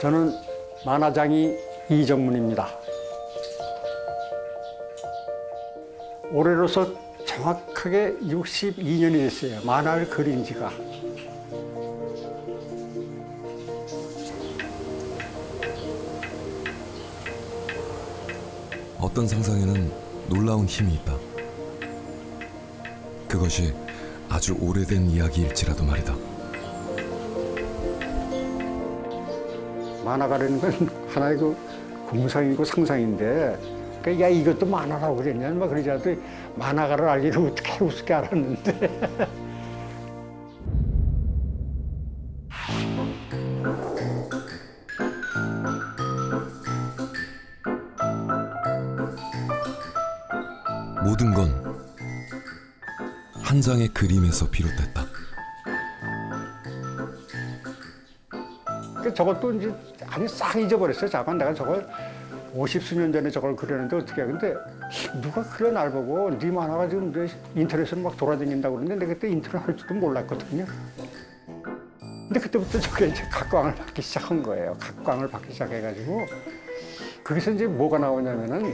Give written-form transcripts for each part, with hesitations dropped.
저는 만화장이 이정문입니다. 올해로서 정확하게 62년이 됐어요. 만화를 그린 지가. 어떤 상상에는 놀라운 힘이 있다. 그것이 아주 오래된 이야기일지라도 말이다. 만화가라는 건 하나의 그 공상이고 상상인데, 그러니까 야 이것도 만화라고 그랬냐 막 그러지 않아도 만화가를 알기를 어떻게 우습게 알았는데. 모든 건 한 장의 그림에서 비롯됐다. 저것도 이제 아니 싹 잊어버렸어요. 잠깐 내가 저걸 50수년 전에 저걸 그렸는데 어떻게 해. 근데 누가 그래 날 보고 네 만화가 지금 내 인터넷으로 막 돌아다닌다고 그러는데 내가 그때 인터넷 할 줄도 몰랐거든요. 근데 그때부터 저게 이제 각광을 받기 시작한 거예요. 각광을 받기 시작해가지고 거기서 이제 뭐가 나오냐면은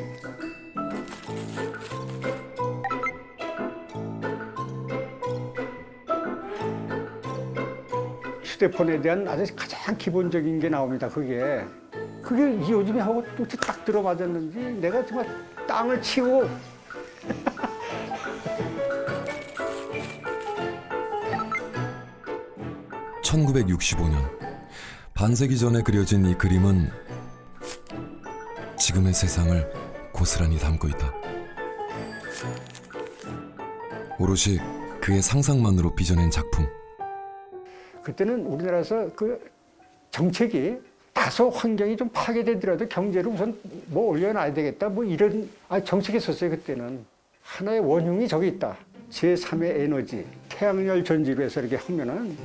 휴대폰에 대한 아주 가장 기본적인 게 나옵니다. 그게 요즘에 하고 어떻게 딱 들어맞았는지 내가 정말 땅을 치고 (1965년) 반세기 전에 그려진 이 그림은 지금의 세상을 고스란히 담고 있다. 오롯이 그의 상상만으로 빚어낸 작품. 그때는 우리나라에서 그 정책이 다소 환경이 좀 파괴되더라도 경제를 우선 뭐 올려놔야 되겠다 뭐 이런 정책이 있었어요. 그때는 하나의 원흉이 저기 있다. 제3의 에너지 태양열 전지로 해서 이렇게 하면은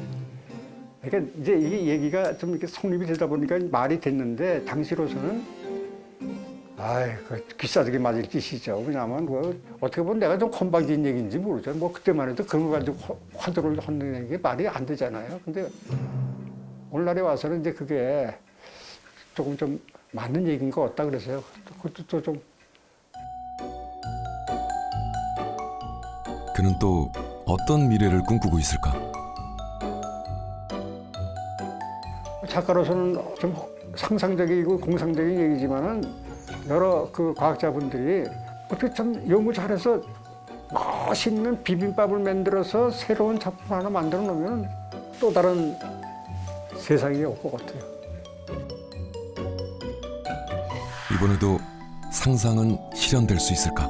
그러니까 이제 이 얘기가 좀 이렇게 성립이 되다 보니까 말이 됐는데 당시로서는 그 귀싸대기 맞을 짓이죠. 왜냐하면 그 어떻게 보면 내가 좀 건방진 얘기인지 모르죠. 뭐 그때만 해도 그런 거 가지고 화두를 하는 게 말이 안 되잖아요. 근데 오늘날에 와서는 이제 그게 조금 좀 맞는 얘기인 것 같다 그래서요. 그것도 좀. 그는 또 어떤 미래를 꿈꾸고 있을까? 작가로서는 좀 상상적이고 공상적인 얘기지만은 여러 그 과학자분들이 어떻게 참 연구 잘해서 멋있는 비빔밥을 만들어서 새로운 작품 하나 만들어 놓으면 또 다른 세상이 올 것 같아요. 이번에도 상상은 실현될 수 있을까?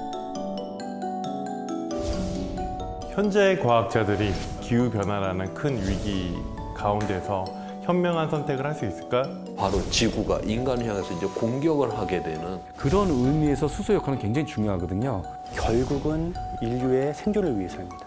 현재 과학자들이 기후변화라는 큰 위기 가운데서 현명한 선택을 할 수 있을까? 바로 지구가 인간을 향해서 이제 공격을 하게 되는 그런 의미에서 수소 역할은 굉장히 중요하거든요. 결국은 인류의 생존을 위해서입니다.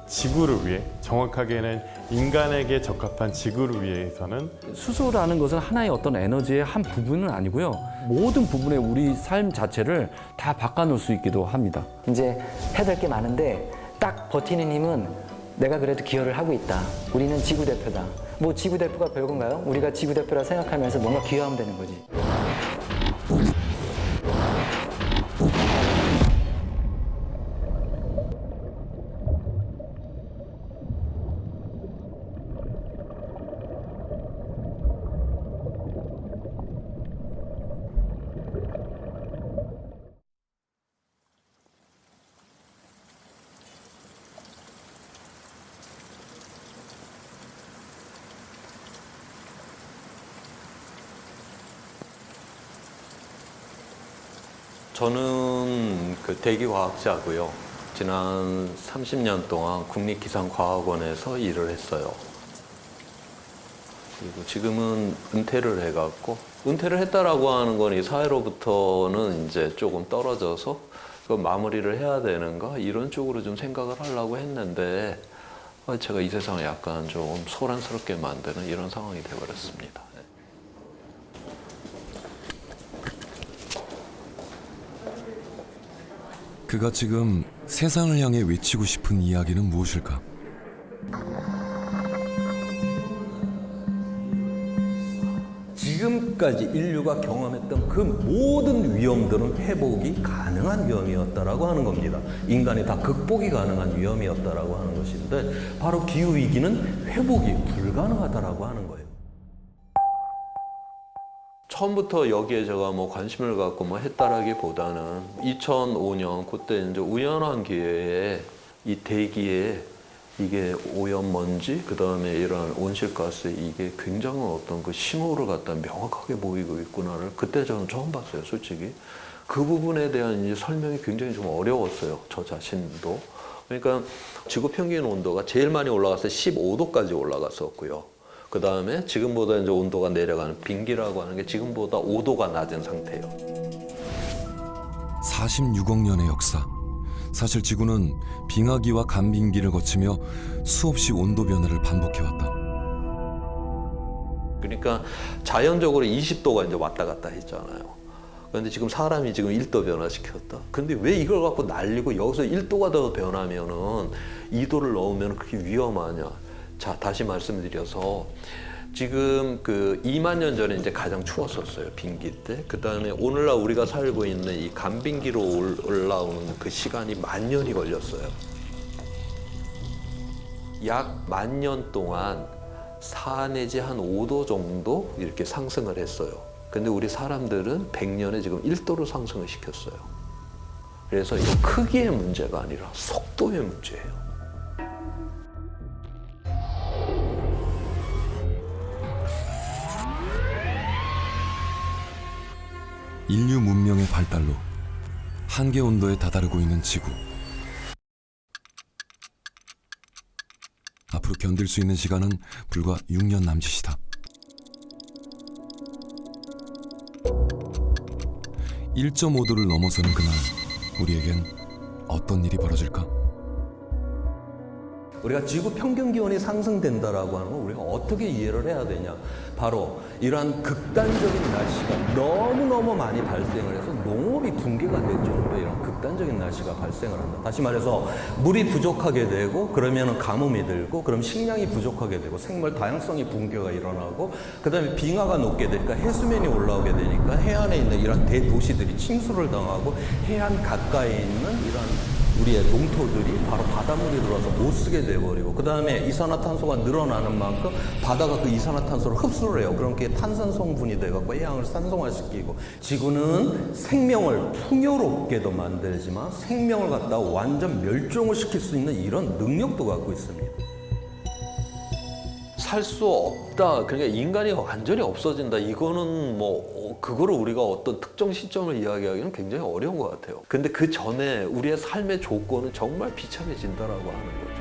지구를 위해, 정확하게는 인간에게 적합한 지구를 위해서는 수소라는 것은 하나의 어떤 에너지의 한 부분은 아니고요. 모든 부분의 우리 삶 자체를 다 바꿔놓을 수 있기도 합니다. 이제 해야 될 게 많은데 딱 버티는 힘은 내가 그래도 기여를 하고 있다. 우리는 지구 대표다. 뭐 지구 대표가 별건가요? 우리가 지구 대표라 생각하면서 뭔가 기여하면 되는 거지. 저는 그 대기과학자고요. 지난 30년 동안 국립기상과학원에서 일을 했어요. 그리고 지금은 은퇴를 해갖고 은퇴를 했다라고 하는 건 이 사회로부터는 이제 조금 떨어져서 그 마무리를 해야 되는가 이런 쪽으로 좀 생각을 하려고 했는데 제가 이 세상을 약간 좀 소란스럽게 만드는 이런 상황이 되어버렸습니다. 그가 지금 세상을 향해 외치고 싶은 이야기는 무엇일까? 지금 지금까지 인류가 경험했던 그 모든 위험들은 회복이 가능한 위험이었다라고 하는 겁니다. 인간이 다 극복이 가능한 위험이었다라고 하는 것인데 바로 기후위기는 회복이 불가능하다라고 하는 거예요. 처음부터 여기에 제가 뭐 관심을 갖고 뭐 했다라기보다는 2005년 그때 이제 우연한 기회에 이 대기에 이게 오염먼지 그다음에 이런 온실가스 이게 굉장한 어떤 그 신호를 갖다 명확하게 보이고 있구나를 그때 저는 처음 봤어요, 솔직히. 그 부분에 대한 이제 설명이 굉장히 좀 어려웠어요, 저 자신도. 그러니까 지구 평균 온도가 제일 많이 올라갔을 때 15도까지 올라갔었고요. 그 다음에 지금보다 이제 온도가 내려가는 빙기라고 하는 게 지금보다 5도가 낮은 상태예요. 46억 년의 역사. 사실 지구는 빙하기와 간빙기를 거치며 수없이 온도 변화를 반복해왔다. 그러니까 자연적으로 20도가 이제 왔다 갔다 했잖아요. 그런데 지금 사람이 지금 1도 변화시켰다. 근데 왜 이걸 갖고 날리고 여기서 1도가 더 변하면은 2도를 넣으면 그렇게 위험하냐? 자, 다시 말씀드려서 지금 그 2만 년 전에 이제 가장 추웠었어요, 빙기 때. 그 다음에 오늘날 우리가 살고 있는 이 간빙기로 올라오는 그 시간이 10,000년이 걸렸어요. 약 10,000년 동안 4 내지 한 5도 정도 이렇게 상승을 했어요. 근데 우리 사람들은 100년에 지금 1도로 상승을 시켰어요. 그래서 이거 크기의 문제가 아니라 속도의 문제예요. 인류 문명의 발달로 한계 온도에 다다르고 있는 지구. 앞으로 견딜 수 있는 시간은 불과 6년 남짓이다. 1.5도를 넘어서는 그날, 우리에겐 어떤 일이 벌어질까? 우리가 지구 평균 기온이 상승된다라고 하는 건 우리가 어떻게 이해를 해야 되냐? 바로 이러한 극단적인 날씨가 너무너무 많이 발생을 해서 농업이 붕괴가 될 정도의 이런 극단적인 날씨가 발생을 한다. 다시 말해서 물이 부족하게 되고 그러면 가뭄이 들고 그럼 식량이 부족하게 되고 생물 다양성이 붕괴가 일어나고 그다음에 빙하가 녹게 되니까 해수면이 올라오게 되니까 해안에 있는 이런 대도시들이 침수를 당하고 해안 가까이에 있는 이런 우리의 농토들이 바로 바닷물이 들어와서 못 쓰게 돼버리고 그 다음에 이산화탄소가 늘어나는 만큼 바다가 그 이산화탄소를 흡수를 해요. 그럼 그게 탄산 성분이 돼갖고 해양을 산성화시키고 지구는 생명을 풍요롭게도 만들지만 생명을 갖다 완전 멸종을 시킬 수 있는 이런 능력도 갖고 있습니다. 살 수 없다. 그러니까 인간이 완전히 없어진다. 이거는 뭐 그거를 우리가 어떤 특정 시점을 이야기하기는 굉장히 어려운 것 같아요. 근데 그 전에 우리의 삶의 조건은 정말 비참해진다라고 하는 거죠.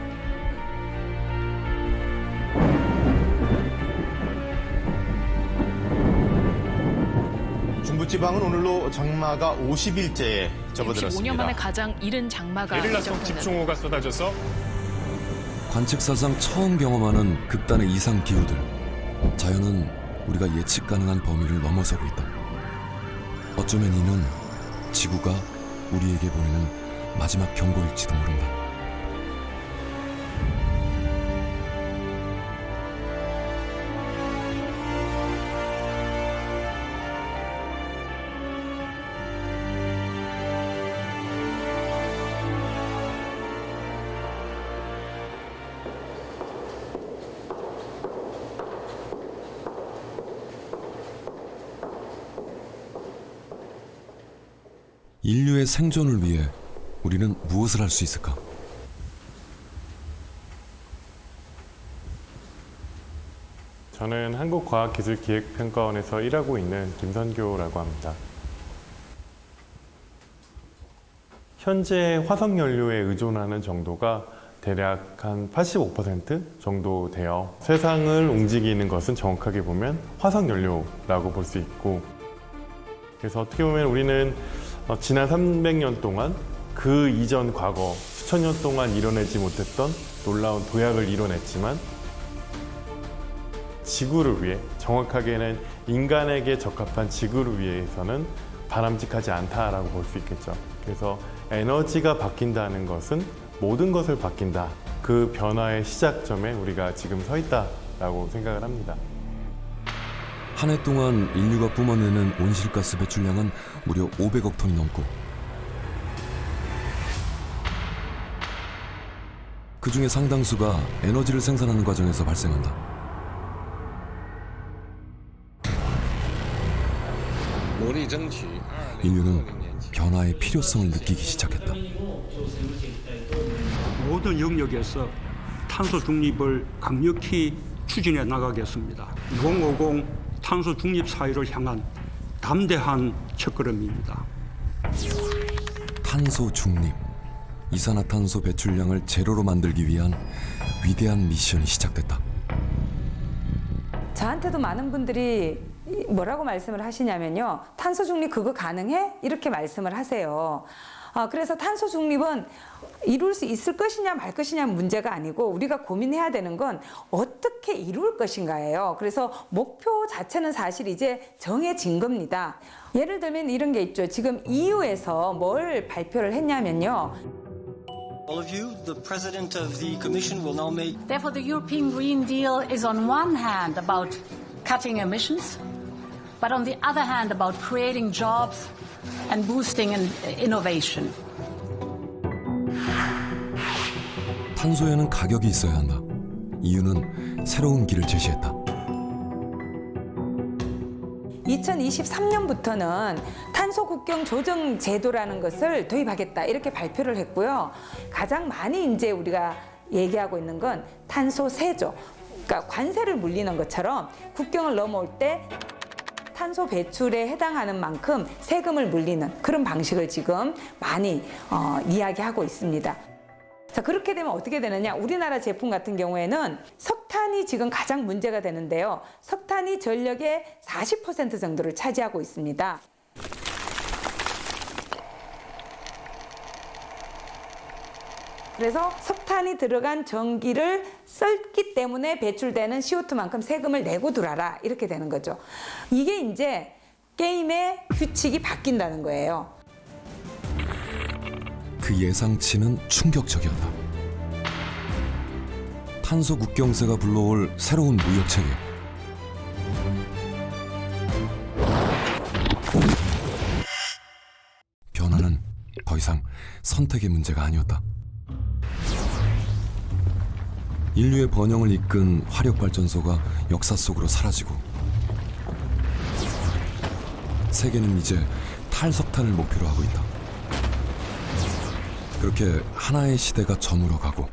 중부지방은 오늘로 장마가 50일째에 접어들었습니다. 65년 만에 가장 이른 장마가 게릴라성 집중호우가 쏟아져서 관측사상 처음 경험하는 극단의 이상 기후들. 자연은 우리가 예측 가능한 범위를 넘어서고 있다. 어쩌면 이는 지구가 우리에게 보내는 마지막 경고일지도 모른다. 인류의 생존을 위해 우리는 무엇을 할 수 있을까? 저는 한국과학기술기획평가원에서 일하고 있는 김선교라고 합니다. 현재 화석연료에 의존하는 정도가 대략 한 85% 정도 돼요. 세상을 움직이는 것은 정확하게 보면 화석연료라고 볼 수 있고, 그래서 어떻게 보면 우리는 지난 300년 동안 그 이전 과거 수천 년 동안 이뤄내지 못했던 놀라운 도약을 이뤄냈지만 지구를 위해, 정확하게는 인간에게 적합한 지구를 위해서는 바람직하지 않다라고 볼 수 있겠죠. 그래서 에너지가 바뀐다는 것은 모든 것을 바뀐다. 그 변화의 시작점에 우리가 지금 서 있다라고 생각을 합니다. 한 해 동안 인류가 뿜어내는 온실가스 배출량은 무려 500억 톤이 넘고 그 중에 상당수가 에너지를 생산하는 과정에서 발생한다. 인류는 변화의 필요성을 느끼기 시작했다. 모든 영역에서 탄소 중립을 강력히 추진해 나가겠습니다. 2050 탄소 중립 사회를 향한 담대한 첫걸음입니다. 탄소 중립, 이산화탄소 배출량을 제로로 만들기 위한 위대한 미션이 시작됐다. 저한테도 많은 분들이 뭐라고 말씀을 하시냐면요. 탄소 중립 그거 가능해? 이렇게 말씀을 하세요. 그래서 탄소 중립은 이룰 수 있을 것이냐 말 것이냐 문제가 아니고 우리가 고민해야 되는 건 어떻게 이룰 것인가예요. 그래서 목표 자체는 사실 이제 정해진 겁니다. 예를 들면 이런 게 있죠. 지금 EU에서 뭘 발표를 했냐면요. All of you, the President of the Commission will now make. Therefore, the European Green Deal is on one hand about cutting emissions, but on the other hand about creating jobs and boosting innovation. 탄소에는 가격이 있어야 한다. EU는 새로운 길을 제시했다. 2023년부터는 탄소 국경 조정 제도라는 것을 도입하겠다 이렇게 발표를 했고요. 가장 많이 이제 우리가 얘기하고 있는 건 탄소 세조, 그러니까 관세를 물리는 것처럼 국경을 넘어올 때 탄소 배출에 해당하는 만큼 세금을 물리는 그런 방식을 지금 많이 이야기하고 있습니다. 자, 그렇게 되면 어떻게 되느냐? 우리나라 제품 같은 경우에는 석탄이 지금 가장 문제가 되는데요. 석탄이 전력의 40% 정도를 차지하고 있습니다. 그래서 석탄이 들어간 전기를 썼기 때문에 배출되는 CO2만큼 세금을 내고 들어라 이렇게 되는 거죠. 이게 이제 게임의 규칙이 바뀐다는 거예요. 그 예상치는 충격적이었다. 탄소 국경세가 불러올 새로운 무역 체계. 변화는 더 이상 선택의 문제가 아니었다. 인류의 번영을 이끈 화력발전소가 역사 속으로 사라지고 세계는 이제 탈석탄을 목표로 하고 있다. 그렇게 하나의 시대가 저물어가고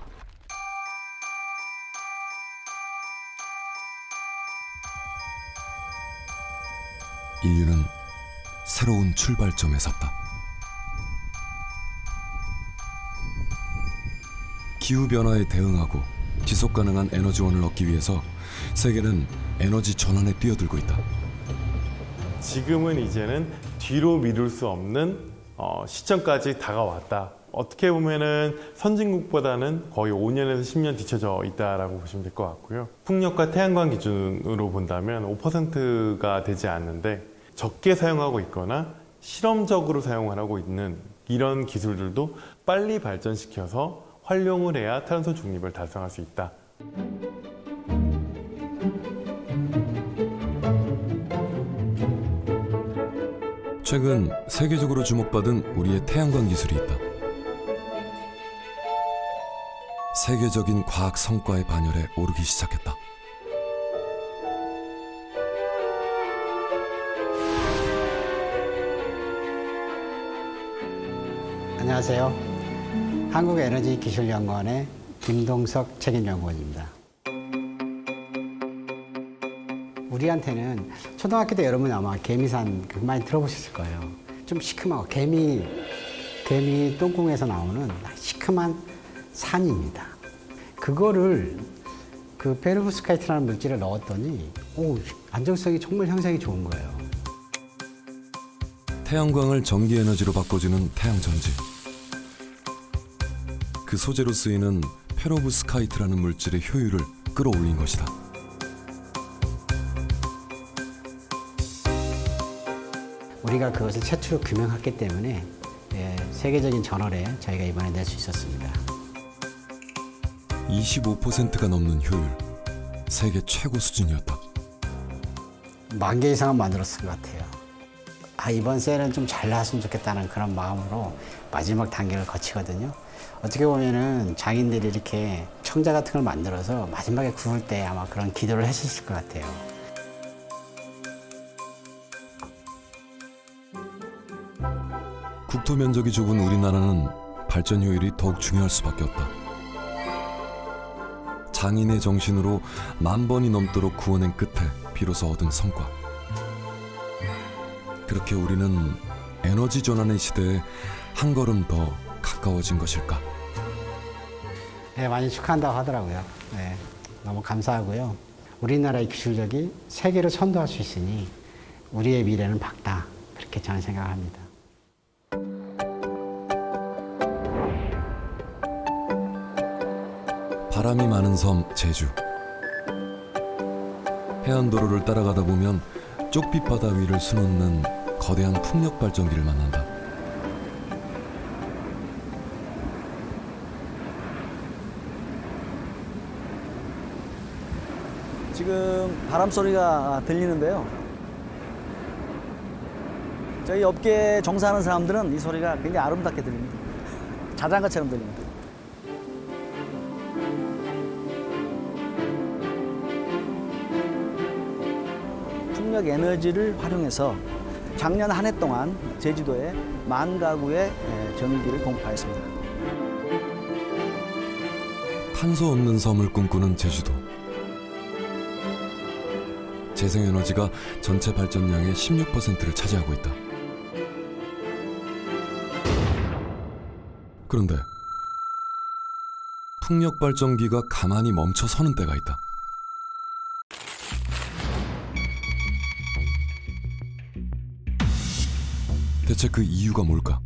인류는 새로운 출발점에 섰다. 기후변화에 대응하고 지속가능한 에너지원을 얻기 위해서 세계는 에너지 전환에 뛰어들고 있다. 지금은 이제는 뒤로 미룰 수 없는 시점까지 다가왔다. 어떻게 보면은 선진국보다는 거의 5년에서 10년 뒤쳐져 있다라고 보시면 될 것 같고요. 풍력과 태양광 기준으로 본다면 5%가 되지 않는데 적게 사용하고 있거나 실험적으로 사용을 하고 있는 이런 기술들도 빨리 발전시켜서 활용을 해야 탄소 중립을 달성할 수 있다. 최근 세계적으로 주목받은 우리의 태양광 기술이 있다. 세계적인 과학 성과의 반열에 오르기 시작했다. 안녕하세요. 한국에너지기술연구원의 김동석 책임연구원입니다. 우리한테는 초등학교 때 여러분 아마 개미산 많이 들어보셨을 거예요. 좀 시큼하고 개미 똥콩에서 나오는 시큼한 산입니다. 그거를 그 페로브스카이트라는 물질을 넣었더니 안정성이 정말 형성이 좋은 거예요. 태양광을 전기 에너지로 바꿔주는 태양전지. 그 소재로 쓰이는 페로브스카이트라는 물질의 효율을 끌어올린 것이다. 우리가 그것을 최초로 규명했기 때문에 세계적인 저널에 저희가 이번에 낼 수 있었습니다. 25%가 넘는 효율, 세계 최고 수준이었다. 10,000개 이상은 만들었을 것 같아요. 이번 세일은 좀 잘 나왔으면 좋겠다는 그런 마음으로 마지막 단계를 거치거든요. 어떻게 보면은 장인들이 이렇게 청자 같은 걸 만들어서 마지막에 구울 때 아마 그런 기도를 했었을 것 같아요. 국토 면적이 좁은 우리나라는 발전 효율이 더욱 중요할 수밖에 없다. 장인의 정신으로 10,000번이 넘도록 구워낸 끝에 비로소 얻은 성과. 그렇게 우리는 에너지 전환의 시대에 한 걸음 더 가까워진 것일까? 네, 많이 축하한다고 하더라고요. 네, 너무 감사하고요. 우리나라의 기술력이 세계로 선도할 수 있으니 우리의 미래는 밝다. 그렇게 저는 생각합니다. 바람이 많은 섬 제주. 해안도로를 따라가다 보면 쪽빛 바다 위를 수놓는 거대한 풍력 발전기를 만난다. 지금 바람 소리가 들리는데요. 저희 업계에 종사하는 사람들은 이 소리가 굉장히 아름답게 들립니다. 자장가처럼 들립니다. 풍력 에너지를 활용해서 작년 한 해 동안 제주도에 10,000가구의 전기를 공급하였습니다. 탄소 없는 섬을 꿈꾸는 제주도. 재생에너지가 전체 발전량의 16%를 차지하고 있다. 그런데 풍력 발전기가 가만히 멈춰 서는 때가 있다. 대체 그 이유가 뭘까?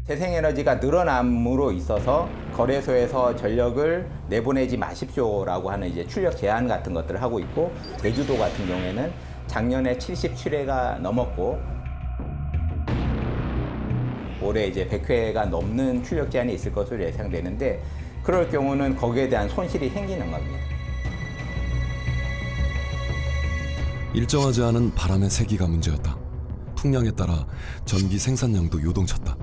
재생에너지가 늘어남으로 있어서 거래소에서 전력을 내보내지 마십시오라고 하는 이제 출력 제한 같은 것들을 하고 있고, 제주도 같은 경우에는 작년에 77회가 넘었고 올해 이제 100회가 넘는 출력 제한이 있을 것으로 예상되는데, 그럴 경우는 거기에 대한 손실이 생기는 겁니다. 일정하지 않은 바람의 세기가 문제였다. 풍량에 따라 전기 생산량도 요동쳤다.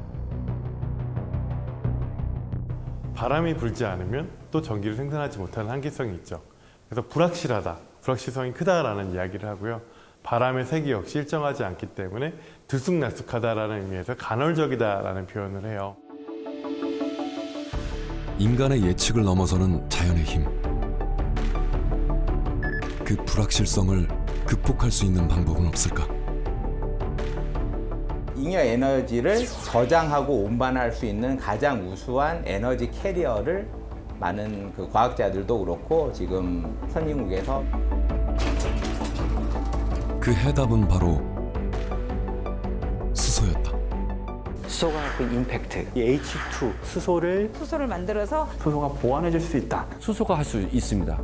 바람이 불지 않으면 또 전기를 생산하지 못하는 한계성이 있죠. 그래서 불확실하다, 불확실성이 크다라는 이야기를 하고요. 바람의 세기 역시 일정하지 않기 때문에 들쑥날쑥하다라는 의미에서 간헐적이다라는 표현을 해요. 인간의 예측을 넘어서는 자연의 힘. 그 불확실성을 극복할 수 있는 방법은 없을까? 잉여 에너지를 저장하고 운반할 수 있는 가장 우수한 에너지 캐리어를 많은 그 과학자들도 그렇고 지금 선진국에서 그 해답은 바로 수소였다. 수소가 갖고 있는 임팩트. 이 H2 수소를 만들어서 수소가 보완해줄 수 있다. 수소가 할 수 있습니다.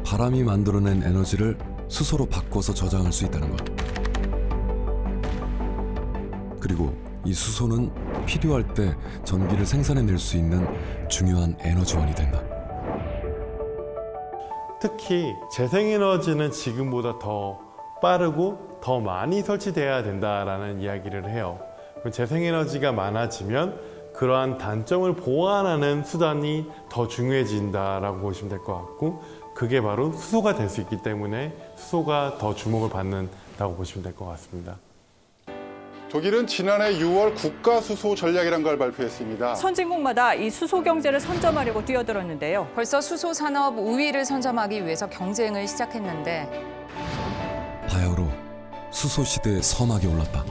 바람이 만들어낸 에너지를 수소로 바꿔서 저장할 수 있다는 것. 그리고 이 수소는 필요할 때 전기를 생산해낼 수 있는 중요한 에너지원이 된다. 특히 재생에너지는 지금보다 더 빠르고 더 많이 설치돼야 된다라는 이야기를 해요. 재생에너지가 많아지면 그러한 단점을 보완하는 수단이 더 중요해진다라고 보시면 될 것 같고, 그게 바로 수소가 될 수 있기 때문에 수소가 더 주목을 받는다고 보시면 될 것 같습니다. 독일은 지난해 6월 국가수소 전략이라는 걸 발표했습니다. 선진국마다 이 수소 경제를 선점하려고 뛰어들었는데요. 벌써 수소 산업 우위를 선점하기 위해서 경쟁을 시작했는데 바야흐로 수소 시대의 서막이 올랐다.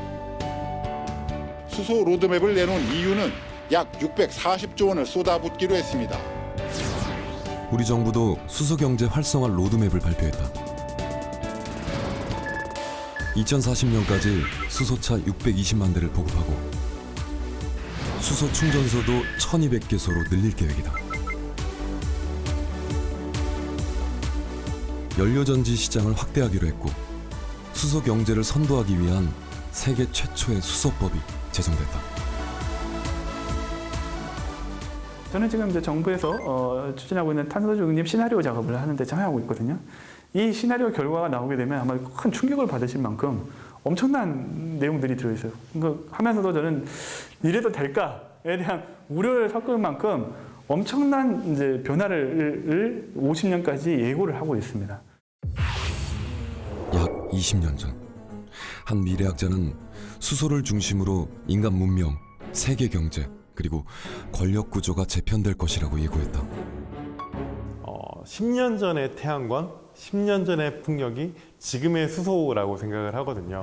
수소 로드맵을 내놓은 EU는 약 640조 원을 쏟아붓기로 했습니다. 우리 정부도 수소 경제 활성화 로드맵을 발표했다. 2040년까지 수소차 620만 대를 보급하고 수소 충전소도 1200개소로 늘릴 계획이다. 연료전지 시장을 확대하기로 했고, 수소 경제를 선도하기 위한 세계 최초의 수소법이 제정됐다. 저는 지금 이제 정부에서 추진하고 있는 탄소 중립 시나리오 작업을 하는데 참여하고 있거든요. 이 시나리오 결과가 나오게 되면 아마 큰 충격을 받으실 만큼 엄청난 내용들이 들어있어요. 하면서도 저는 이래도 될까에 대한 우려를 섞을 만큼 엄청난 이제 변화를 50년까지 예고를 하고 있습니다. 약 20년 전, 한 미래학자는 수소를 중심으로 인간 문명, 세계 경제, 그리고 권력 구조가 재편될 것이라고 예고했다. 10년 전의 태양광, 10년 전의 풍력이 지금의 수소라고 생각을 하거든요.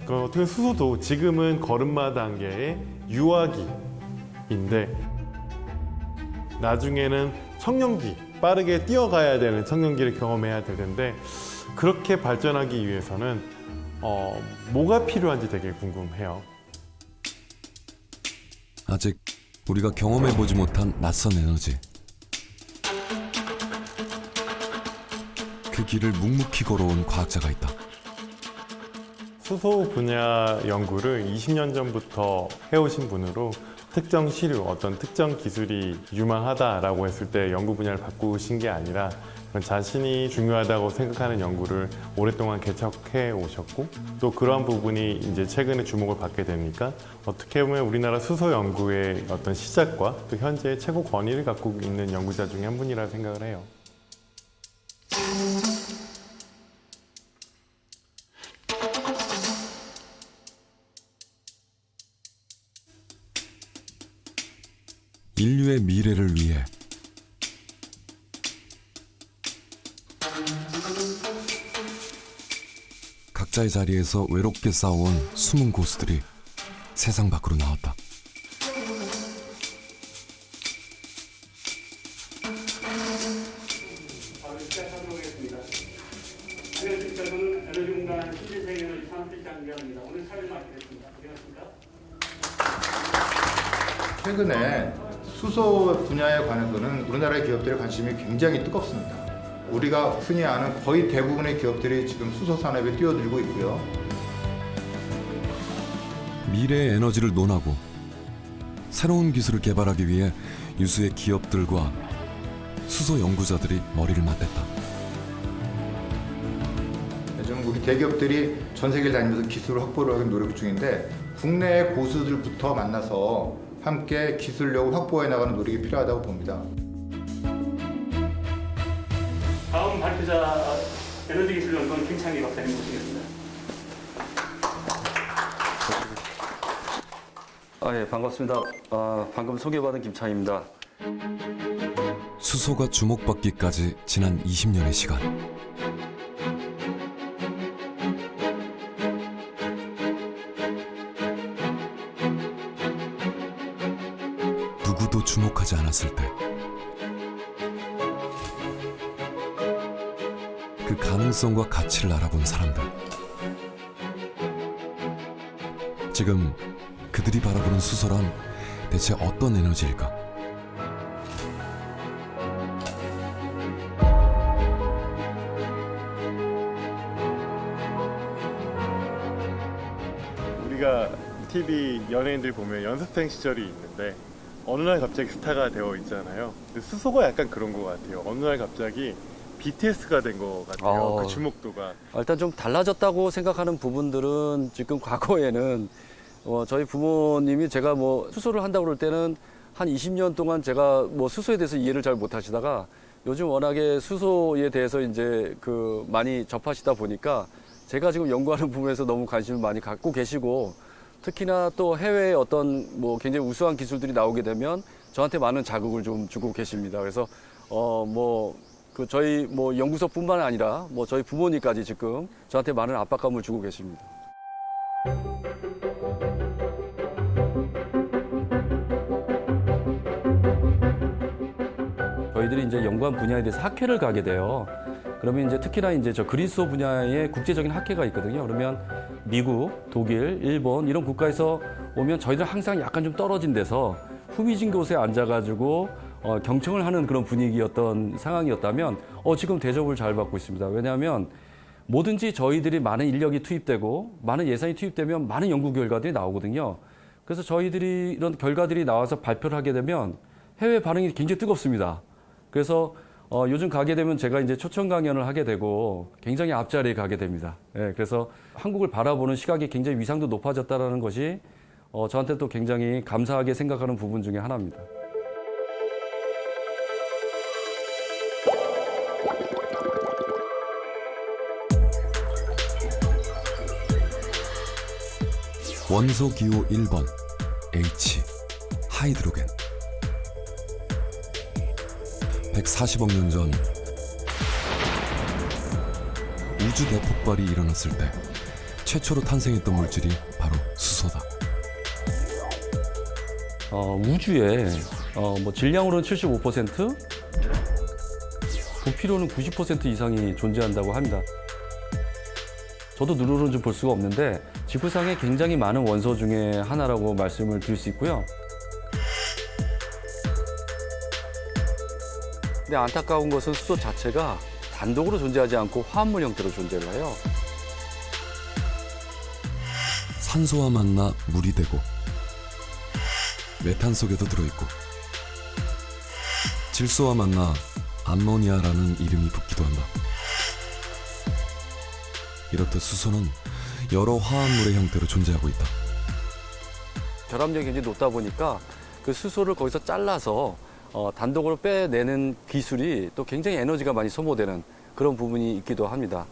어떻게 수소도 지금은 걸음마 단계의 유아기인데 나중에는 청년기, 빠르게 뛰어가야 되는 청년기를 경험해야 될 텐데 그렇게 발전하기 위해서는 뭐가 필요한지 되게 궁금해요. 아직 우리가 경험해보지 못한 낯선 에너지. 그 길을 묵묵히 걸어온 과학자가 있다. 수소 분야 연구를 20년 전부터 해오신 분으로 특정 시류, 어떤 특정 기술이 유망하다라고 했을 때 연구 분야를 바꾸신 게 아니라 자신이 중요하다고 생각하는 연구를 오랫동안 개척해 오셨고 또 그러한 부분이 이제 최근에 주목을 받게 되니까 어떻게 보면 우리나라 수소 연구의 어떤 시작과 또 현재의 최고 권위를 갖고 있는 연구자 중에 한 분이라 생각을 해요. 인류의 미래를 위해 각자의 자리에서 외롭게 싸워온 숨은 고수들이 세상 밖으로 나왔다. 최근에 수소 분야에 관해서는 우리나라의 기업들의 관심이 굉장히 뜨겁습니다. 우리가 흔히 아는 거의 대부분의 기업들이 지금 수소 산업에 뛰어들고 있고요. 미래의 에너지를 논하고 새로운 기술을 개발하기 위해 유수의 기업들과 수소 연구자들이 머리를 맞댔다. 요즘 우리 대기업들이 전 세계를 다니면서 기술을 확보를 하기 노력 중인데 국내의 고수들부터 만나서 함께 기술력을 확보해 나가는 노력이 필요하다고 봅니다. 다음 발표자 에너지 기술 연구원 김창희 박사님 모시겠습니다. 예, 반갑습니다. 방금 소개받은 김창희입니다. 수소가 주목받기까지 지난 20년의 시간. 누구도 주목하지 않았을 때 그 가능성과 가치를 알아본 사람들. 지금 그들이 바라보는 수소란 대체 어떤 에너지일까? 우리가 TV 연예인들 보면 연습생 시절이 있는데 어느 날 갑자기 스타가 되어 있잖아요. 근데 수소가 약간 그런 것 같아요. 어느 날 갑자기 BTS가 된 것 같아요. 그 주목도가. 일단 좀 달라졌다고 생각하는 부분들은 지금 과거에는 저희 부모님이 제가 수소를 한다고 그럴 때는 한 20년 동안 제가 수소에 대해서 이해를 잘 못하시다가 요즘 워낙에 수소에 대해서 이제 많이 접하시다 보니까 제가 지금 연구하는 부분에서 너무 관심을 많이 갖고 계시고 특히나 또 해외에 어떤 굉장히 우수한 기술들이 나오게 되면 저한테 많은 자극을 좀 주고 계십니다. 그래서 저희 연구소뿐만 아니라 저희 부모님까지 지금 저한테 많은 압박감을 주고 계십니다. 저희들이 이제 연구한 분야에 대해서 학회를 가게 돼요. 그러면 이제 특히나 이제 저 그린수소 분야에 국제적인 학회가 있거든요. 그러면 미국, 독일, 일본 이런 국가에서 오면 저희들 항상 약간 좀 떨어진 데서 후미진 곳에 앉아가지고 경청을 하는 그런 분위기였던 상황이었다면 지금 대접을 잘 받고 있습니다. 왜냐하면 뭐든지 저희들이 많은 인력이 투입되고 많은 예산이 투입되면 많은 연구 결과들이 나오거든요. 그래서 저희들이 이런 결과들이 나와서 발표를 하게 되면 해외 반응이 굉장히 뜨겁습니다. 그래서 요즘 가게 되면 제가 이제 초청 강연을 하게 되고 굉장히 앞자리에 가게 됩니다. 예, 그래서 한국을 바라보는 시각이 굉장히 위상도 높아졌다는 것이 저한테 또 굉장히 감사하게 생각하는 부분 중에 하나입니다. 원소 기호 1번 H 하이드로겐. 140억 년 전 우주 대폭발이 일어났을 때 최초로 탄생했던 물질이 바로 수소다. 우주에 뭐 질량으로는 75%, 부피로는 90% 이상이 존재한다고 합니다. 저도 눈으로는 좀 볼 수가 없는데 지구상에 굉장히 많은 원소 중에 하나라고 말씀을 드릴 수 있고요. 근데 안타까운 것은 수소 자체가 단독으로 존재하지 않고 화합물 형태로 존재를 해요. 산소와 만나 물이 되고 메탄 속에도 들어있고 질소와 만나 암모니아라는 이름이 붙기도 한다. 이렇듯 수소는 여러 화합물의 형태로 존재하고 있다. 결합력이 굉장히 높다 보니까 그 수소를 거기서 잘라서 단독으로 빼내는 기술이 또 굉장히 에너지가 많이 소모되는 그런 부분이 있기도 합니다.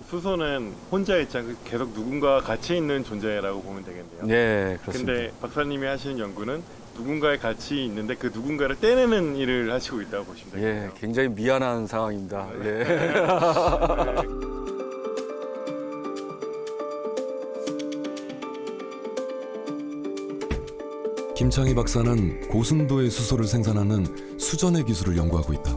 수소는 혼자 있지 않고 계속 누군가와 같이 있는 존재라고 보면 되겠네요. 네, 그렇습니다. 근데 박사님이 하시는 연구는 누군가의 같이 있는데 그 누군가를 떼내는 일을 하시고 있다고 보시면 되겠네요. 예, 굉장히 미안한 상황입니다. 네. 김창희 박사는 고순도의 수소를 생산하는 수전의 기술을 연구하고 있다.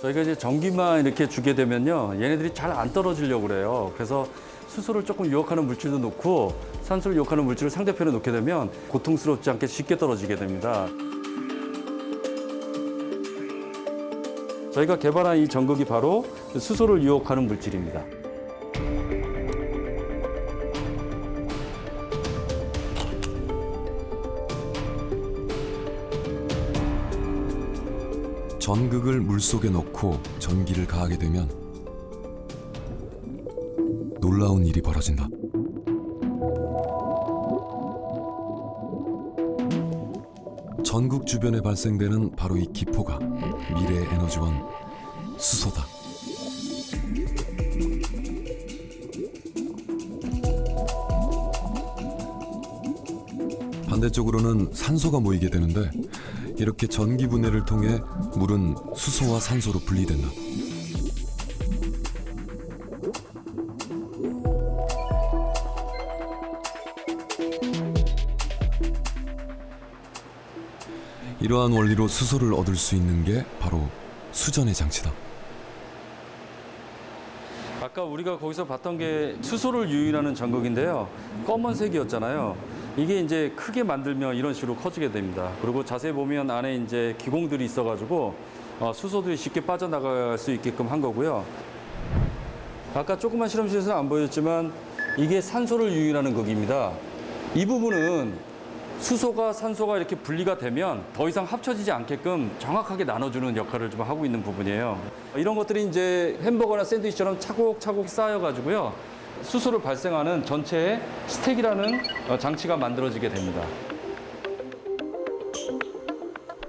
저희가 이제 전기만 이렇게 주게 되면요, 얘네들이 잘 안 떨어지려고 그래요. 그래서 수소를 조금 유혹하는 물질도 놓고 산소를 유혹하는 물질을 상대편에 놓게 되면 고통스럽지 않게 쉽게 떨어지게 됩니다. 저희가 개발한 이 전극이 바로 수소를 유혹하는 물질입니다. 전극을 물속에 넣고 전기를 가하게 되면 놀라운 일이 벌어진다. 전극 주변에 발생되는 바로 이 기포가 미래의 에너지원 수소다. 반대쪽으로는 산소가 모이게 되는데 이렇게 전기 분해를 통해 물은 수소와 산소로 분리된다. 이러한 원리로 수소를 얻을 수 있는 게 바로 수전의 장치다. 아까 우리가 거기서 봤던 게 수소를 유인하는 전극인데요. 검은색이었잖아요. 이게 이제 크게 만들면 이런 식으로 커지게 됩니다. 그리고 자세히 보면 안에 이제 기공들이 있어가지고 수소들이 쉽게 빠져나갈 수 있게끔 한 거고요. 아까 조그만 실험실에서는 안 보였지만 이게 산소를 유인하는 극입니다. 이 부분은 수소가 산소가 이렇게 분리가 되면 더 이상 합쳐지지 않게끔 정확하게 나눠주는 역할을 좀 하고 있는 부분이에요. 이런 것들이 이제 햄버거나 샌드위치처럼 차곡차곡 쌓여가지고요. 수소를 발생하는 전체의 스택이라는 장치가 만들어지게 됩니다.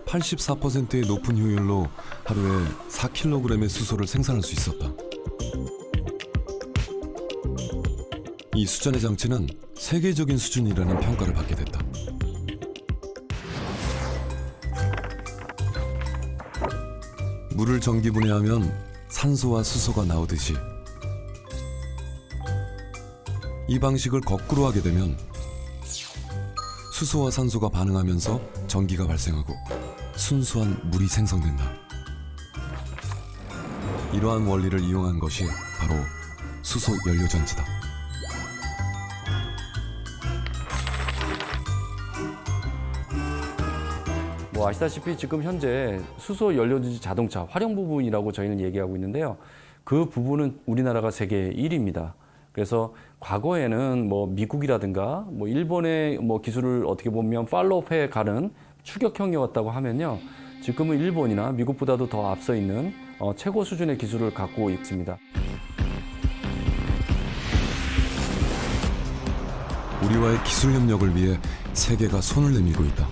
84%의 높은 효율로 하루에 4kg의 수소를 생산할 수 있었다. 이 수전의 장치는 세계적인 수준이라는 평가를 받게 됐다. 물을 전기 분해하면 산소와 수소가 나오듯이 이 방식을 거꾸로 하게 되면 수소와 산소가 반응하면서 전기가 발생하고 순수한 물이 생성된다. 이러한 원리를 이용한 것이 바로 수소 연료전지다. 뭐 아시다시피 지금 현재 수소 연료전지 자동차 활용 부분이라고 저희는 얘기하고 있는데요. 그 부분은 우리나라가 세계 1위입니다. 그래서 과거에는 뭐 미국이라든가 뭐 일본의 뭐 기술을 어떻게 보면 팔로우해 가는 추격형이었다고 하면요. 지금은 일본이나 미국보다도 더 앞서 있는 최고 수준의 기술을 갖고 있습니다. 우리와의 기술 협력을 위해 세계가 손을 내밀고 있다.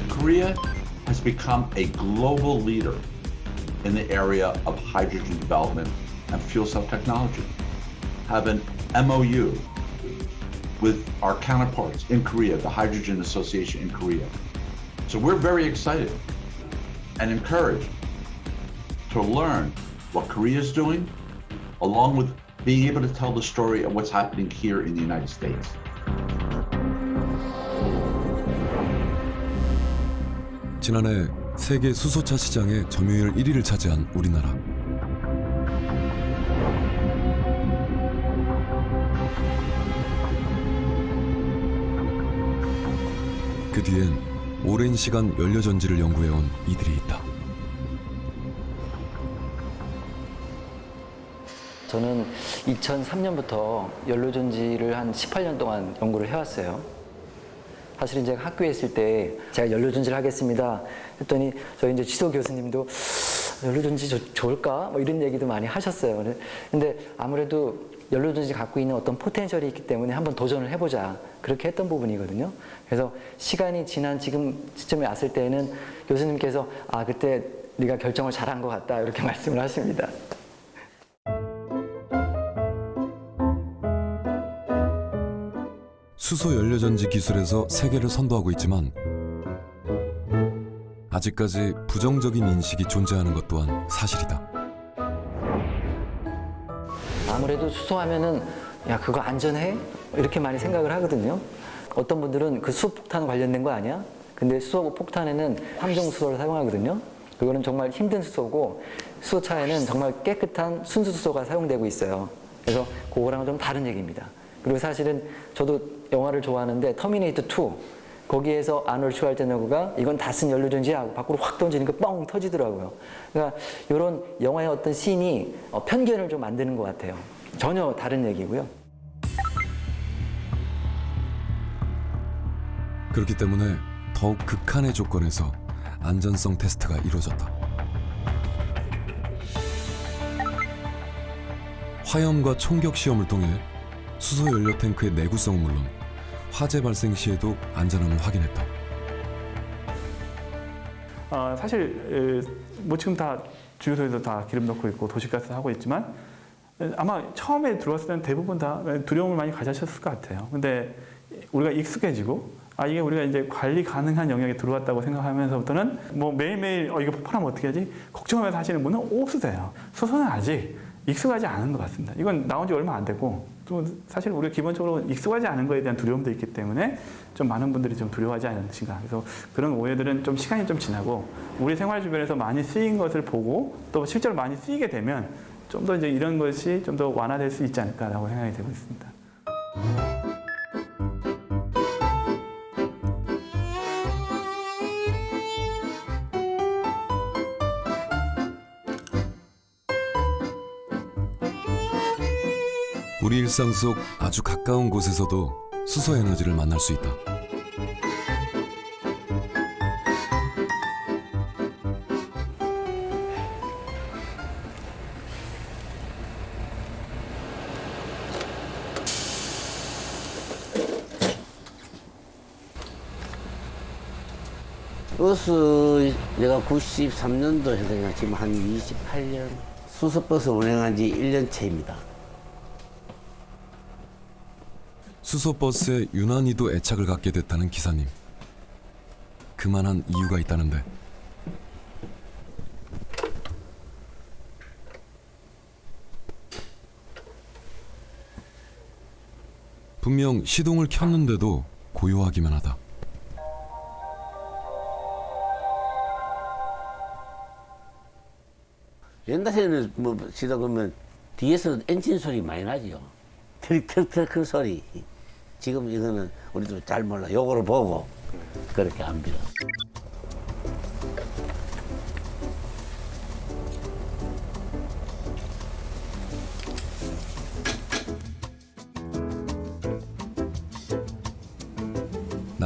Korea has become a global leader in the area of hydrogen development and fuel cell technology. Have an MOU with our counterparts in Korea, the Hydrogen Association in Korea. So we're very excited and encouraged to learn what Korea is doing, along with being able to tell the story of what's happening here in the United States. 지난해 세계 수소차 시장의 점유율 1위를 차지한 우리나라. 그 뒤엔 오랜 시간 연료전지를 연구해온 이들이 있다. 저는 2003년부터 연료전지를 한 18년 동안 연구를 해왔어요. 사실 이제 학교에 있을 때 제가 연료전지를 하겠습니다 했더니 저희 이제 지도 교수님도 연료전지 좋을까? 뭐 이런 얘기도 많이 하셨어요. 근데 아무래도 연료전지 갖고 있는 어떤 포텐셜이 있기 때문에 한번 도전을 해보자. 그렇게 했던 부분이거든요. 그래서 시간이 지난 지금 시점에 왔을 때에는 교수님께서 그때 네가 결정을 잘한 것 같다. 이렇게 말씀을 하십니다. 수소 연료전지 기술에서 세계를 선도하고 있지만 아직까지 부정적인 인식이 존재하는 것 또한 사실이다. 아무래도 수소하면은 야 그거 안전해? 이렇게 많이 생각을 하거든요. 어떤 분들은 그 수소폭탄 관련된 거 아니야? 근데 수소폭탄에는 함정수소를 사용하거든요. 그거는 정말 힘든 수소고 수소차에는 정말 깨끗한 순수수소가 사용되고 있어요. 그래서 그거랑은 좀 다른 얘기입니다. 그리고 사실은 저도 영화를 좋아하는데 터미네이터 2 거기에서 아놀드 슈왈제네거가 이건 다 쓴 연료전지야 하고 밖으로 확 던지니까 뻥 터지더라고요. 그러니까 이런 영화의 어떤 씬이 편견을 좀 만드는 것 같아요. 전혀 다른 얘기고요. 그렇기 때문에 더욱 극한의 조건에서 안전성 테스트가 이루어졌다. 화염과 총격 시험을 통해 수소 연료 탱크의 내구성은 물론 화재 발생 시에도 안전함을 확인했다. 사실 뭐 지금 다 주유소에서 다 기름 넣고 있고 도시가스 하고 있지만 아마 처음에 들어왔을 때는 대부분 다 두려움을 많이 가지셨을 것 같아요. 근데 우리가 익숙해지고 이게 우리가 이제 관리 가능한 영역에 들어왔다고 생각하면서부터는 뭐 매일매일 이거 폭발하면 어떻게 하지? 걱정하면서 하시는 분은 없으세요. 수소는 아직 익숙하지 않은 것 같습니다. 이건 나온 지 얼마 안 됐고 또 사실 우리가 기본적으로 익숙하지 않은 거에 대한 두려움도 있기 때문에 좀 많은 분들이 좀 두려워하지 않으신가. 그래서 그런 오해들은 좀 시간이 좀 지나고 우리 생활 주변에서 많이 쓰인 것을 보고 또 실제로 많이 쓰이게 되면 좀 더 이제 이런 것이 좀 더 완화될 수 있지 않을까라고 생각이 되고 있습니다. 우리 일상 속 아주 가까운 곳에서도 수소 에너지를 만날 수 있다. 버스 내가 93년도 해서 지금 한 28년 수소버스 운행한 지 1년 차입니다. 수소버스에 유난히도 애착을 갖게 됐다는 기사님. 그만한 이유가 있다는데. 분명 시동을 켰는데도 고요하기만 하다. 옛날에는 뭐 시동 끄면 뒤에서 엔진 소리 많이 나죠. ทึทึทึ 그 소리. 지금 이거는 우리도 잘 몰라. 요거를 보고 그렇게 압니다.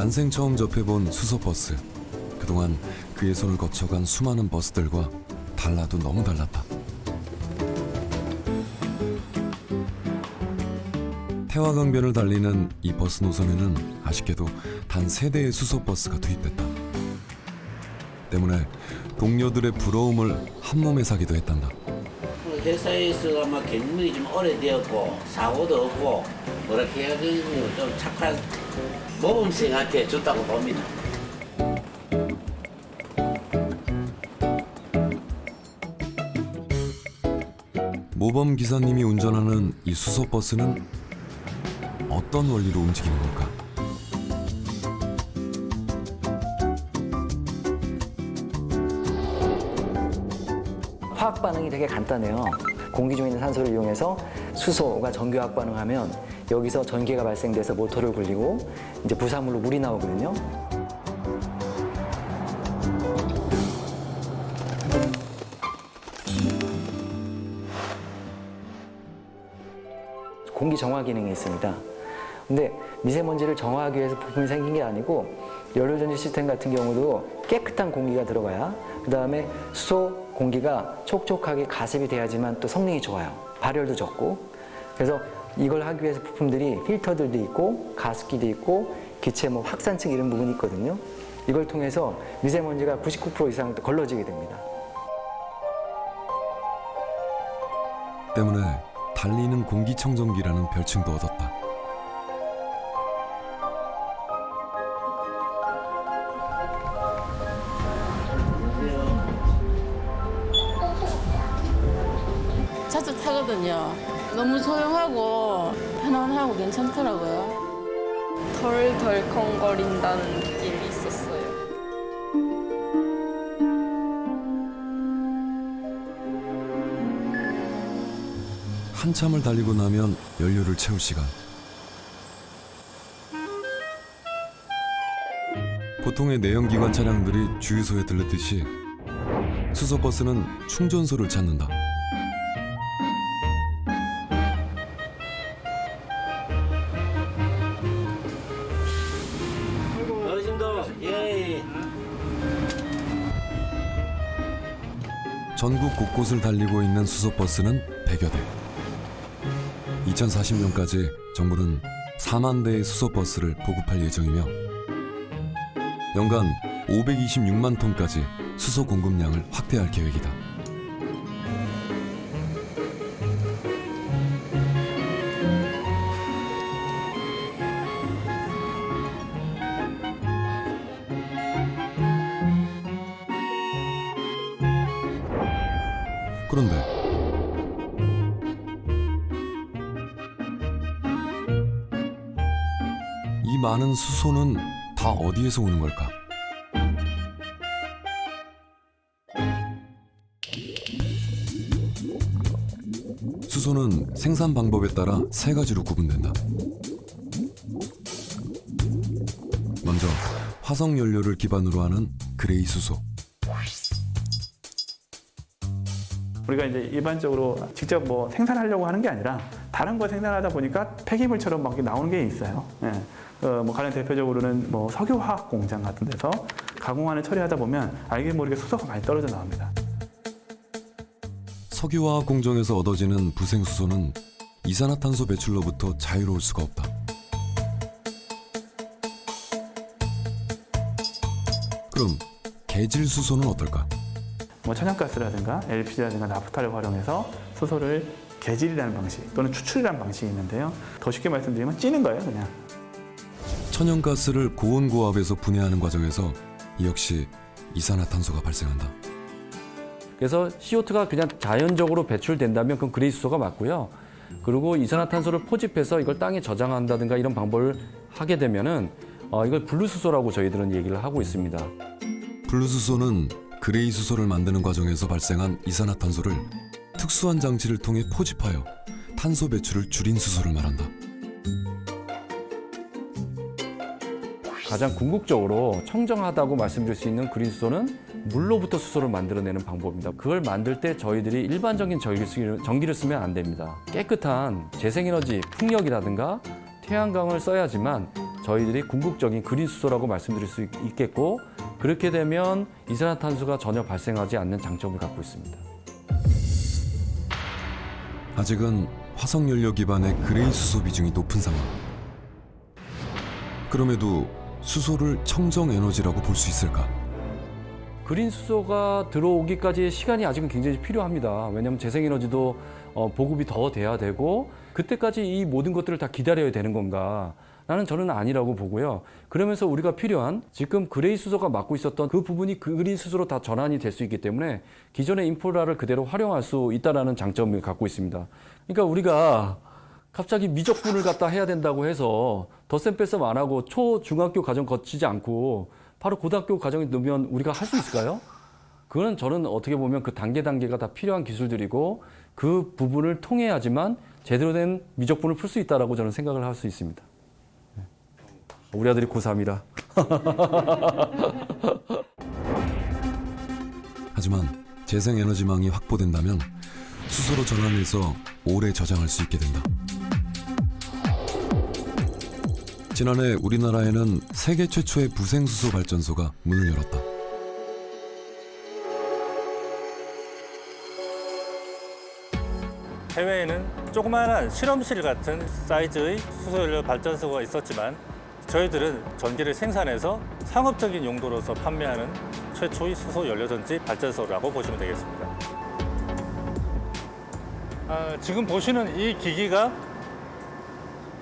난생 처음 접해본 수소버스. 그동안 그의 손을 거쳐간 수많은 버스들과 달라도 너무 달랐다. 태화강변을 달리는 이 버스 노선에는 아쉽게도 단 3대의 수소버스가 투입됐다. 때문에 동료들의 부러움을 한몸에 사기도 했단다. 회사에서 아마 경력이 좀 오래되었고 사고도 없고 뭐렇게 해야 되는 좀 착한 모범생한테 줬다고 봅니다. 모범 기사님이 운전하는 이 수소버스는 어떤 원리로 움직이는 걸까? 화학 반응이 되게 간단해요. 공기 중에 있는 산소를 이용해서 수소가 전기화학 반응하면 여기서 전기가 발생돼서 모터를 굴리고 이제 부산물로 물이 나오거든요. 공기 정화 기능이 있습니다. 근데 미세먼지를 정화하기 위해서 부품이 생긴 게 아니고 연료전지 시스템 같은 경우도 깨끗한 공기가 들어가야 그 다음에 수소 공기가 촉촉하게 가습이 돼야지만 또 성능이 좋아요. 발열도 적고. 그래서 이걸 하기 위해서 부품들이 필터들도 있고 가습기도 있고 기체 뭐 확산층 이런 부분이 있거든요. 이걸 통해서 미세먼지가 99% 이상 걸러지게 됩니다. 때문에 달리는 공기청정기라는 별칭도 얻었다. 자주 타거든요. 너무 조용하고 편안하고 괜찮더라고요. 덜 덜컹거린다는 느낌이 있었어요. 한참을 달리고 나면 연료를 채울 시간. 보통의 내연기관 차량들이 주유소에 들르듯이 수소버스는 충전소를 찾는다. 전국 곳곳을 달리고 있는 수소버스는 100여 대. 2040년까지 정부는 4만 대의 수소버스를 보급할 예정이며 연간 526만 톤까지 수소 공급량을 확대할 계획이다. 그런데 이 많은 수소는 다 어디에서 오는 걸까? 수소는 생산 방법에 따라 3가지로 구분된다. 먼저 화석 연료를 기반으로 하는 그레이 수소. 우리가 이제 일반적으로 직접 뭐 생산하려고 하는 게 아니라 다른 거 생산하다 보니까 폐기물처럼 막 나오는 게 있어요. 예. 뭐 가장 대표적으로는 뭐 석유화학 공장 같은 데서 가공하는 처리하다 보면 알게 모르게 수소가 많이 떨어져 나옵니다. 석유화학 공정에서 얻어지는 부생수소는 이산화탄소 배출로부터 자유로울 수가 없다. 그럼 계질수소는 어떨까? 뭐 천연가스라든가 LPG라든가 나프타를 활용해서 수소를 계질이라는 방식 또는 추출이라는 방식이 있는데요. 더 쉽게 말씀드리면 찌는 거예요, 그냥. 천연가스를 고온고압에서 분해하는 과정에서 이 역시 이산화탄소가 발생한다. 그래서 CO2가 그냥 자연적으로 배출된다면 그건 그레이 수소가 맞고요. 그리고 이산화탄소를 포집해서 이걸 땅에 저장한다든가 이런 방법을 하게 되면은 이걸 블루수소라고 저희들은 얘기를 하고 있습니다. 블루수소는 그레이 수소를 만드는 과정에서 발생한 이산화탄소를 특수한 장치를 통해 포집하여 탄소 배출을 줄인 수소를 말한다. 가장 궁극적으로 청정하다고 말씀드릴 수 있는 그린 수소는 물로부터 수소를 만들어내는 방법입니다. 그걸 만들 때 저희들이 일반적인 전기를 쓰면 안 됩니다. 깨끗한 재생에너지, 풍력이라든가 태양광을 써야지만 저희들이 궁극적인 그린 수소라고 말씀드릴 수 있겠고, 그렇게 되면 이산화탄소가 전혀 발생하지 않는 장점을 갖고 있습니다. 아직은 화석연료 기반의 그레이 수소 비중이 높은 상황. 그럼에도 수소를 청정 에너지라고 볼 수 있을까? 그린 수소가 들어오기까지의 시간이 아직은 굉장히 필요합니다. 왜냐하면 재생에너지도 보급이 더 돼야 되고, 그때까지 이 모든 것들을 다 기다려야 되는 건가? 나는 저는 아니라고 보고요. 그러면서 우리가 필요한 지금 그레이 수소가 맡고 있었던 그 부분이 그린 수소로 다 전환이 될 수 있기 때문에 기존의 인프라를 그대로 활용할 수 있다는 장점을 갖고 있습니다. 그러니까 우리가 갑자기 미적분을 갖다 해야 된다고 해서 덧셈 뺄셈 안 하고 중학교 과정 거치지 않고 바로 고등학교 과정에 넣으면 우리가 할 수 있을까요? 그거는 저는 어떻게 보면 그 단계가 다 필요한 기술들이고 그 부분을 통해야지만 제대로 된 미적분을 풀 수 있다라고 저는 생각을 할 수 있습니다. 우리 아들이 고3이라. 하지만 재생에너지망이 확보된다면 수소로 전환해서 오래 저장할 수 있게 된다. 지난해 우리나라에는 세계 최초의 부생수소 발전소가 문을 열었다. 해외에는 조그마한 실험실 같은 사이즈의 수소연료 발전소가 있었지만 저희들은 전기를 생산해서 상업적인 용도로서 판매하는 최초의 수소연료전지 발전소라고 보시면 되겠습니다. 지금 보시는 이 기기가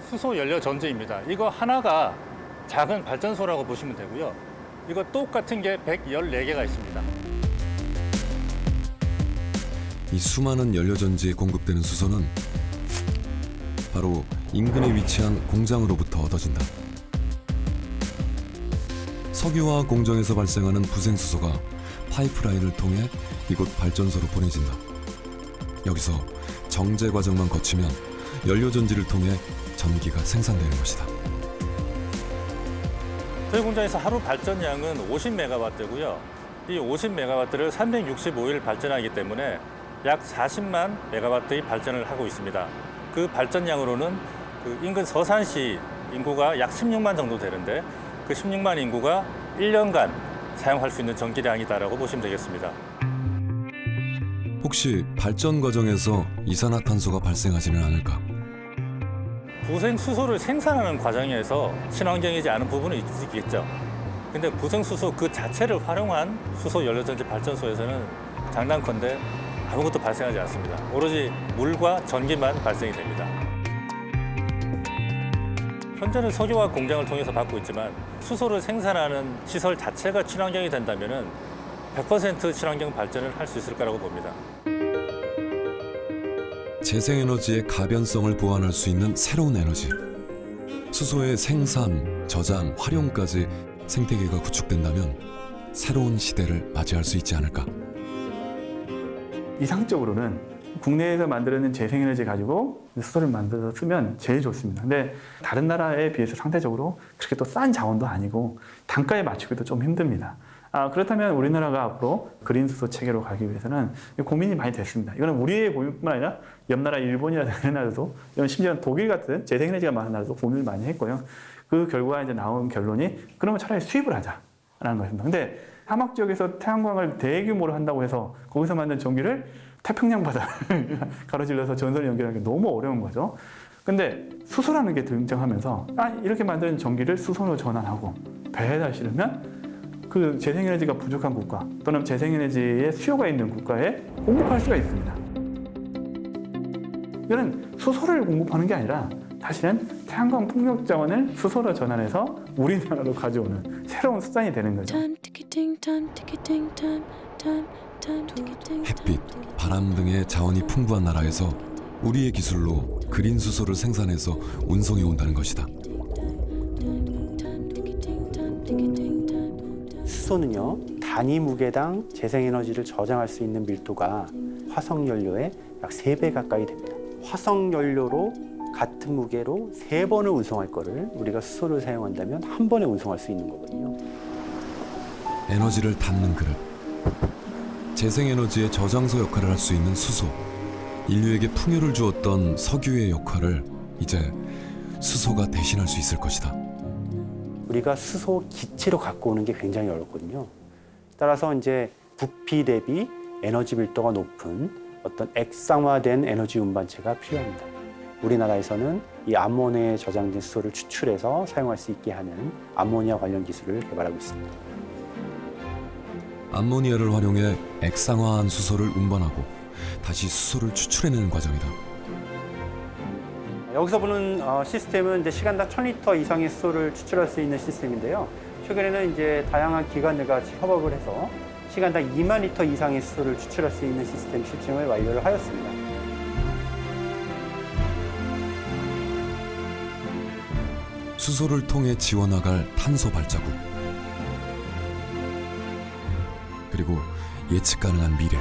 수소연료전지입니다. 이거 하나가 작은 발전소라고 보시면 되고요. 이거 똑같은 게 114개가 있습니다. 이 수많은 연료전지에 공급되는 수소는 바로 인근에 위치한 공장으로부터 얻어진다. 석유화학 공정에서 발생하는 부생수소가 파이프라인을 통해 이곳 발전소로 보내진다. 여기서 정제 과정만 거치면 연료전지를 통해 전기가 생산되는 것이다. 저희 공장에서 하루 발전량은 50메가와트고요. 이 50메가와트를 365일 발전하기 때문에 약 40만 메가와트의 발전을 하고 있습니다. 그 발전량으로는 그 인근 서산시 인구가 약 16만 정도 되는데 그 16만 인구가 1년간 사용할 수 있는 전기량이다라고 보시면 되겠습니다. 혹시 발전 과정에서 이산화탄소가 발생하지는 않을까? 부생수소를 생산하는 과정에서 친환경이지 않은 부분은 있겠죠. 근데 부생수소 그 자체를 활용한 수소연료전지 발전소에서는 장단컨대 아무것도 발생하지 않습니다. 오로지 물과 전기만 발생이 됩니다. 현재는 석유화학 공장을 통해서 받고 있지만 수소를 생산하는 시설 자체가 친환경이 된다면 100% 친환경 발전을 할 수 있을 거라고 봅니다. 재생에너지의 가변성을 보완할 수 있는 새로운 에너지. 수소의 생산, 저장, 활용까지 생태계가 구축된다면 새로운 시대를 맞이할 수 있지 않을까? 이상적으로는 국내에서 만들어낸 재생에너지 가지고 수소를 만들어서 쓰면 제일 좋습니다. 근데 다른 나라에 비해서 상대적으로 그렇게 또 싼 자원도 아니고 단가에 맞추기도 좀 힘듭니다. 그렇다면 우리나라가 앞으로 그린 수소 체계로 가기 위해서는 고민이 많이 됐습니다. 이거는 우리의 고민뿐만 아니라 옆 나라 일본이라든가 이런 나라도, 심지어 독일 같은 재생에너지가 많은 나라도 고민을 많이 했고요. 그 결과 이제 나온 결론이 그러면 차라리 수입을 하자라는 것입니다. 근데 사막 지역에서 태양광을 대규모로 한다고 해서 거기서 만든 전기를 태평양 바다를 가로질러서 전선을 연결하는 게 너무 어려운 거죠. 근데 수소라는 게 등장하면서 이렇게 만든 전기를 수소로 전환하고 배에다 실으면 그 재생에너지가 부족한 국가 또는 재생에너지의 수요가 있는 국가에 공급할 수가 있습니다. 이거는 수소를 공급하는 게 아니라 사실은 태양광 풍력 자원을 수소로 전환해서 우리나라로 가져오는 새로운 수단이 되는 거죠. 햇빛, 바람 등의 자원이 풍부한 나라에서 우리의 기술로 그린 수소를 생산해서 운송해 온다는 것이다. 수소는요, 단위 무게당 재생에너지를 저장할 수 있는 밀도가 화석연료의 약 3배 가까이 됩니다. 화석연료로 같은 무게로 3번을 운송할 거를 우리가 수소를 사용한다면 한 번에 운송할 수 있는 거거든요. 에너지를 담는 그릇. 재생에너지의 저장소 역할을 할 수 있는 수소. 인류에게 풍요를 주었던 석유의 역할을 이제 수소가 대신할 수 있을 것이다. 우리가 수소 기체로 갖고 오는 게 굉장히 어렵거든요. 따라서 이제 부피 대비 에너지 밀도가 높은 어떤 액상화된 에너지 운반체가 필요합니다. 우리나라에서는 이 암모니아에 저장된 수소를 추출해서 사용할 수 있게 하는 암모니아 관련 기술을 개발하고 있습니다. 암모니아를 활용해 액상화한 수소를 운반하고 다시 수소를 추출해내는 과정이다. 여기서 보는 시스템은 이제 시간당 1000리터 이상의 수소를 추출할 수 있는 시스템인데요. 최근에는 이제 다양한 기관들과 같이 협업을 해서 시간당 2만 리터 이상의 수소를 추출할 수 있는 시스템 실증을 완료를 하였습니다. 수소를 통해 지워나갈 탄소 발자국, 그리고 예측 가능한 미래.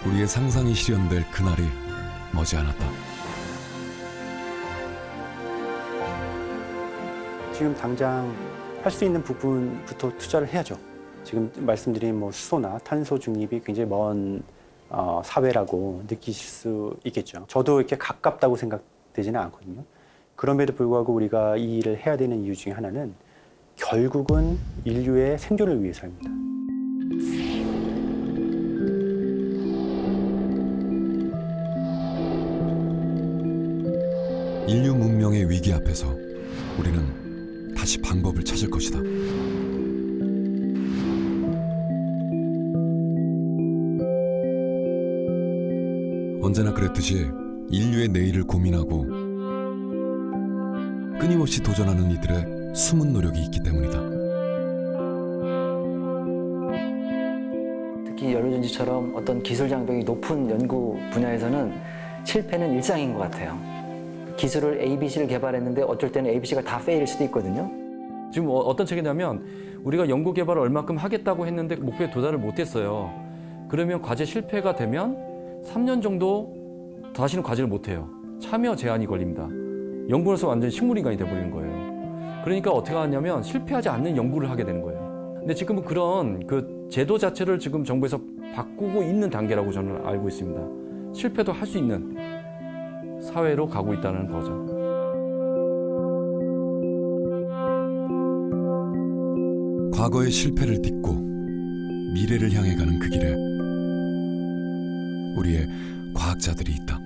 우리의 상상이 실현될 그날이 머지않았다. 지금 당장 할 수 있는 부분부터 투자를 해야죠. 지금 말씀드린 뭐 수소나 탄소 중립이 굉장히 먼 사회라고 느끼실 수 있겠죠. 저도 이렇게 가깝다고 생각되지는 않거든요. 그럼에도 불구하고 우리가 이 일을 해야 되는 이유 중에 하나는 결국은 인류의 생존을 위해서입니다. 인류 문명의 위기 앞에서 우리는 다시 방법을 찾을 것이다. 언제나 그랬듯이 인류의 내일을 고민하고 끊임없이 도전하는 이들의 숨은 노력이 있기 때문이다. 특히 연료전지처럼 어떤 기술 장벽이 높은 연구 분야에서는 실패는 일상인 것 같아요. 기술을 ABC를 개발했는데 어쩔 때는 ABC가 다 페일일 수도 있거든요. 지금 어떤 책이냐면 우리가 연구 개발을 얼마큼 하겠다고 했는데 목표에 도달을 못했어요. 그러면 과제 실패가 되면 3년 정도 다시는 과제를 못해요. 참여 제한이 걸립니다. 연구로서 완전히 식물인간이 돼버리는 거예요. 그러니까 어떻게 하냐면 실패하지 않는 연구를 하게 되는 거예요. 근데 지금은 그런 그 제도 자체를 지금 정부에서 바꾸고 있는 단계라고 저는 알고 있습니다. 실패도 할 수 있는 사회로 가고 있다는 거죠. 과거의 실패를 딛고 미래를 향해 가는 그 길에 우리의 과학자들이 있다.